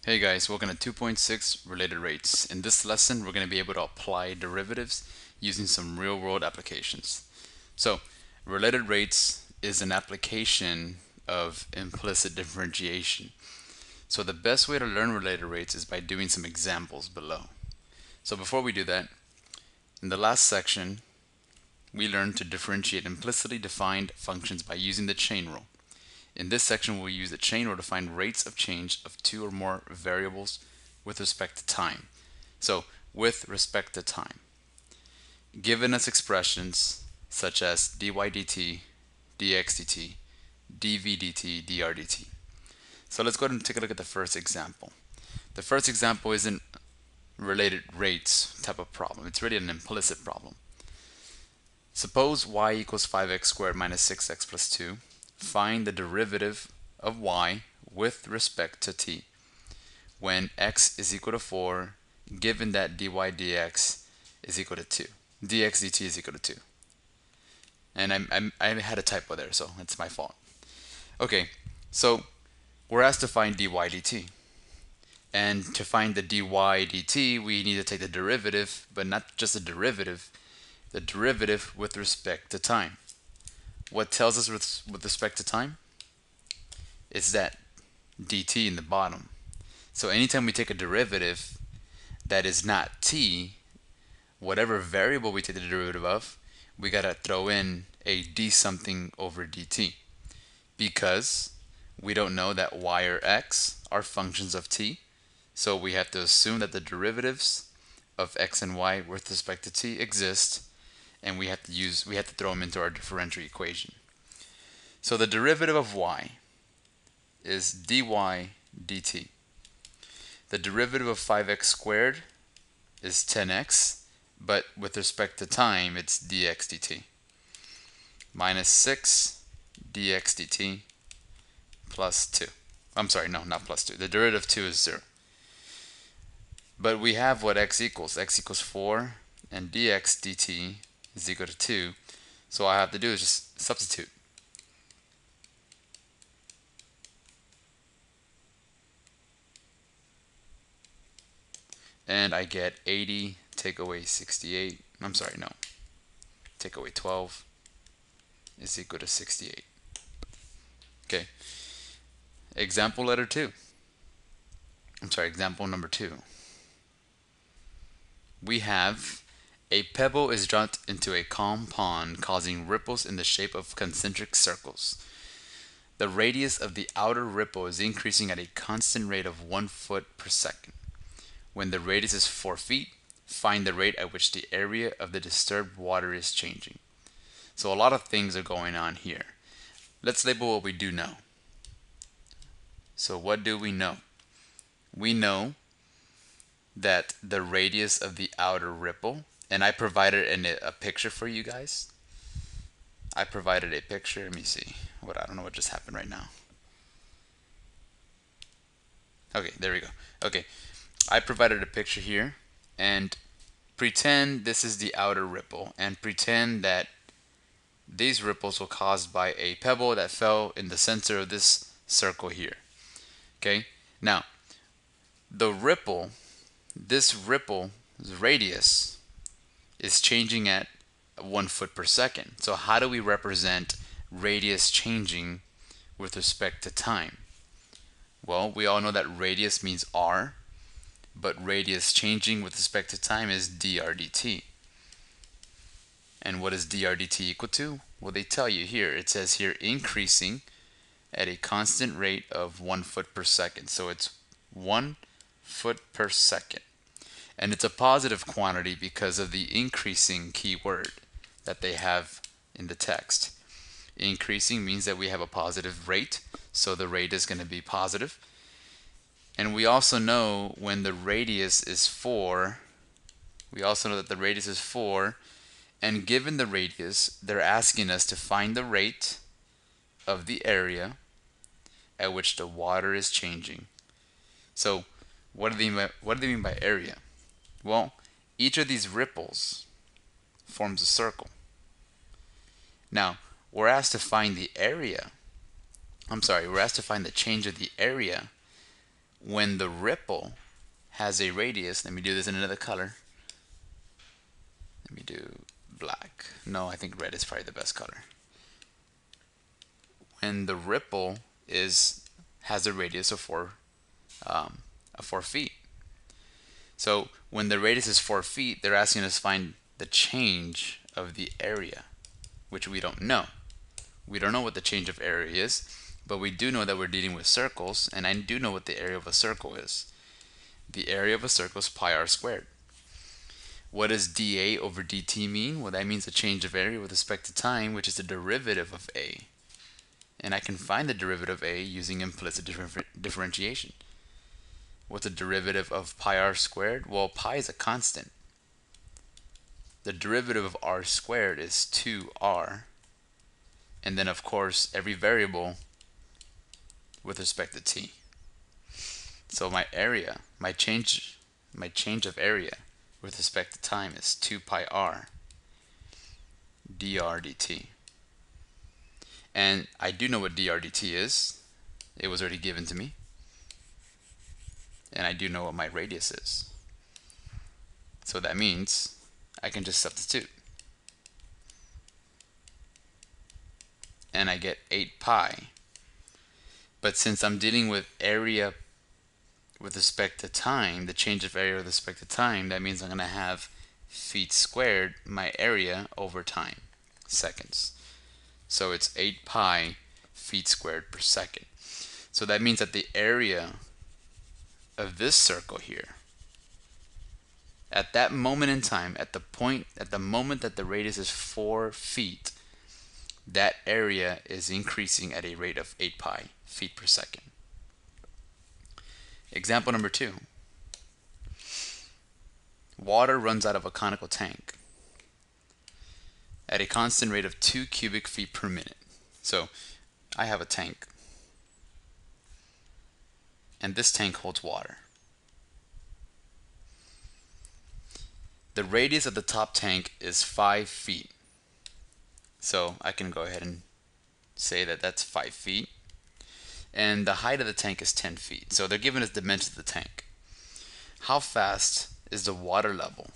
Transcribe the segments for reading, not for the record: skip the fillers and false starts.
Hey guys, welcome to 2.6 Related Rates. In this lesson, we're going to be able to apply derivatives using some real-world applications. So, related rates is an application of implicit differentiation. So the best way to learn related rates is by doing some examples below. So before we do that, in the last section, we learned to differentiate implicitly defined functions by using the chain rule. In this section, we'll use the chain rule to find rates of change of two or more variables with respect to time. So, with respect to time. Given us expressions such as dy dt, dx dt, dv dt, dr dt. So let's go ahead and take a look at the first example. The first example isn't related rates type of problem. It's really an implicit problem. Suppose y equals 5x squared minus 6x plus 2. Find the derivative of y with respect to t when x is equal to 4, given that dy dx is equal to 2. dx dt is equal to 2. And I had a typo there, so it's my fault. Okay, so we're asked to find dy dt. And to find the dy dt, we need to take the derivative, but not just the derivative with respect to time. What tells us with respect to time? It's that dt in the bottom. So anytime we take a derivative that is not t, whatever variable we take the derivative of, we gotta throw in a d something over dt, because we don't know that y or x are functions of t. So we have to assume that the derivatives of x and y with respect to t exist, and we have to throw them into our differential equation. So the derivative of y is dy dt. The derivative of 5x squared is 10x, but with respect to time, it's dx dt. Minus 6 dx dt plus 2. I'm sorry, no, not plus 2. The derivative of 2 is 0. But we have what x equals. X equals 4, and dx dt is equal to 2. So all I have to do is just substitute. And I get 80, take away 68. I'm sorry, no. Take away 12 is equal to 68. Okay. Example number 2. We have a pebble is dropped into a calm pond, causing ripples in the shape of concentric circles. The radius of the outer ripple is increasing at a constant rate of 1 foot per second. When the radius is 4 feet, find the rate at which the area of the disturbed water is changing. So a lot of things are going on here. Let's label what we do know. So what do we know? We know that the radius of the outer ripple, and I provided a picture for you guys. I provided a picture. Let me see. I don't know what just happened right now. Okay, there we go. Okay, I provided a picture here, and pretend this is the outer ripple, and pretend that these ripples were caused by a pebble that fell in the center of this circle here. Okay, now this ripple's radius is changing at 1 foot per second. So how do we represent radius changing with respect to time? Well, we all know that radius means r, but radius changing with respect to time is dr dt. And what is dr dt equal to? Well, they tell you here. It says here increasing at a constant rate of 1 foot per second. So it's 1 foot per second. And it's a positive quantity because of the increasing keyword that they have in the text. Increasing means that we have a positive rate, so the rate is going to be positive. And we also know when the radius is 4, and given the radius, they're asking us to find the rate of the area at which the water is changing. So what do they mean by area? Well, each of these ripples forms a circle. Now, we're asked to find the change of the area when the ripple has a radius, let me do this in another color. Let me do black. No, I think red is probably the best color. When the ripple has a radius of 4 feet. So when the radius is 4 feet, they're asking us to find the change of the area, which we don't know. We don't know what the change of area is, but we do know that we're dealing with circles, and I do know what the area of a circle is. The area of a circle is pi r squared. What does dA over dt mean? Well, that means the change of area with respect to time, which is the derivative of A. And I can find the derivative of A using implicit differentiation. What's the derivative of pi r squared? Well, pi is a constant. The derivative of r squared is 2r. And then, of course, every variable with respect to t. So my area, my change of area with respect to time is 2 pi r dr dt. And I do know what dr dt is. It was already given to me. And I do know what my radius is. So that means I can just substitute. And I get 8 pi. But since I'm dealing with area with respect to time, the change of area with respect to time, that means I'm going to have feet squared, my area, over time, seconds. So it's 8 pi feet squared per second. So that means that the area of this circle here, at that moment in time, at the moment that the radius is 4 feet, that area is increasing at a rate of 8 pi feet per second. Example number 2. Water runs out of a conical tank at a constant rate of 2 cubic feet per minute. So I have a tank, and this tank holds water. The radius of the top tank is 5 feet. So I can go ahead and say that that's 5 feet. And the height of the tank is 10 feet. So they're giving us dimensions of the tank. How fast is the water level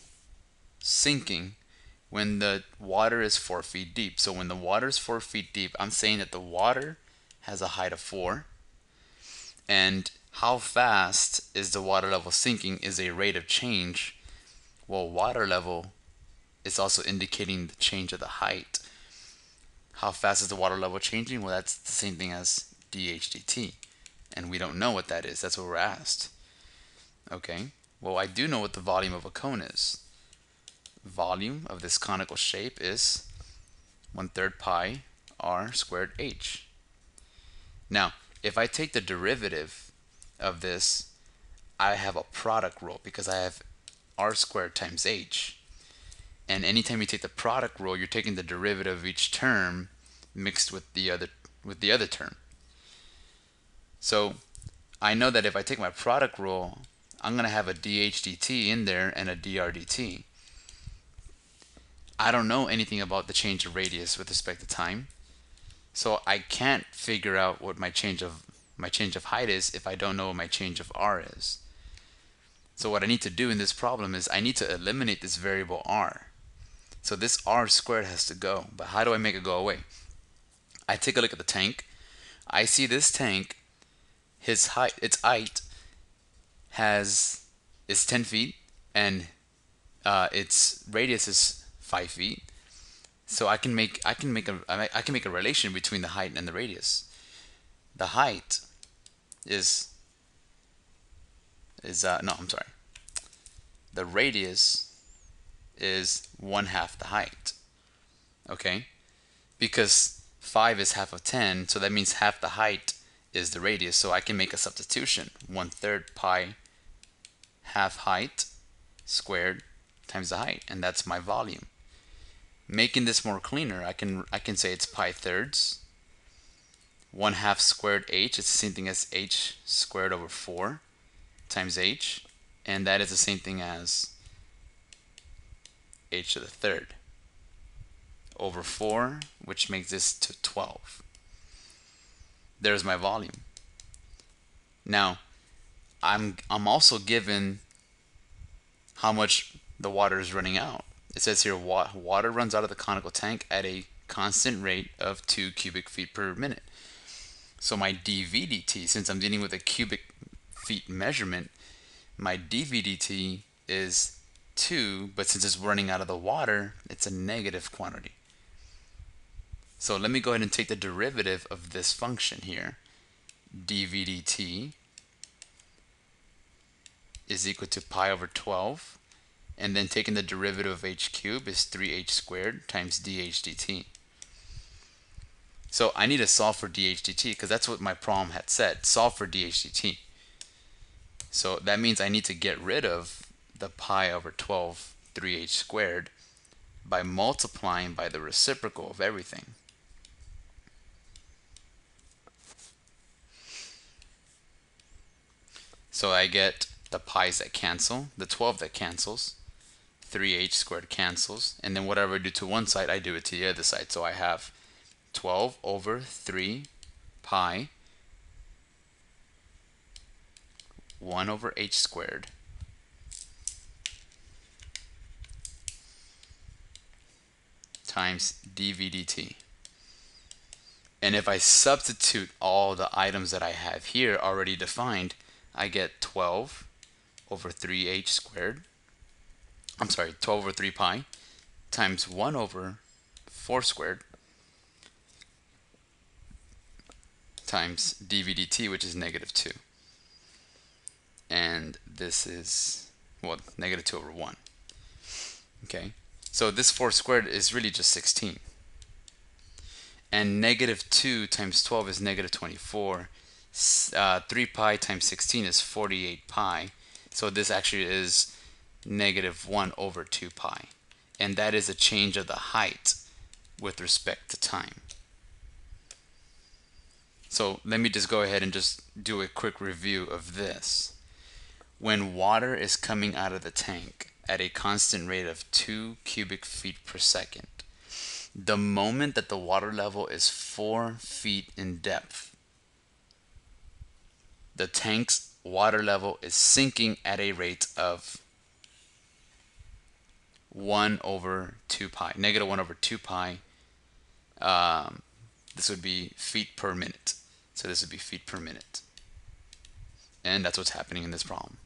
sinking when the water is 4 feet deep? So when the water is 4 feet deep, I'm saying that the water has a height of 4. And how fast is the water level sinking is a rate of change. Well, water level is also indicating the change of the height. How fast is the water level changing? Well, that's the same thing as dH dt. And we don't know what that is. That's what we're asked. Okay. Well, I do know what the volume of a cone is. Volume of this conical shape is 1/3 pi r squared h. Now, if I take the derivative of this, I have a product rule because I have r squared times h. And anytime you take the product rule, you're taking the derivative of each term mixed with the other term. So I know that if I take my product rule, I'm going to have a dH dt in there and a dr dt. I don't know anything about the change of radius with respect to time, so I can't figure out what my change of height is if I don't know what my change of r is. So what I need to do in this problem is I need to eliminate this variable r. So this r squared has to go. But how do I make it go away? I take a look at the tank. I see this tank, its height is 10 feet, and its radius is 5 feet. So I can make a relation between the height and the radius. The height is no, I'm sorry. The radius is 1/2 the height. Okay? Because 5 is half of 10, so that means half the height is the radius. So I can make a substitution. 1/3 pi half height squared times the height, and that's my volume. Making this more cleaner, I can say it's pi thirds. 1/2 squared h, it's the same thing as h squared over 4 times h, and that is the same thing as h to the third over 4, which makes this to 12. There's my volume. Now, I'm also given how much the water is running out. It says here water runs out of the conical tank at a constant rate of 2 cubic feet per minute. So my dVdt, since I'm dealing with a cubic feet measurement, my dVdt is 2, but since it's running out of the water, it's a negative quantity. So let me go ahead and take the derivative of this function here. dVdt is equal to pi over 12, and then taking the derivative of h cubed is 3h squared times dH dt. So I need to solve for dH dt because that's what my problem had said, solve for dH dt. So that means I need to get rid of the pi over 12 3h squared by multiplying by the reciprocal of everything. So I get the pi's that cancel, the 12 that cancels, 3h squared cancels, and then whatever I do to one side, I do it to the other side. So I have 12 over 3 pi 1 over h squared times dv dt. And if I substitute all the items that I have here already defined, I get 12 over 3h squared. I'm sorry, 12 over 3 pi times 1 over 4 squared times dv dt, which is negative 2. And this is, well, negative 2 over 1. Okay, so this 4 squared is really just 16. And negative 2 times 12 is negative 24. 3 pi times 16 is 48 pi. So this actually is negative 1 over 2 pi. And that is a change of the height with respect to time. So let me just go ahead and just do a quick review of this. When water is coming out of the tank at a constant rate of 2 cubic feet per second, the moment that the water level is 4 feet in depth, the tank's water level is sinking at a rate of 1 over 2 pi, negative 1 over 2 pi. This would be feet per minute. So this would be feet per minute. And that's what's happening in this problem.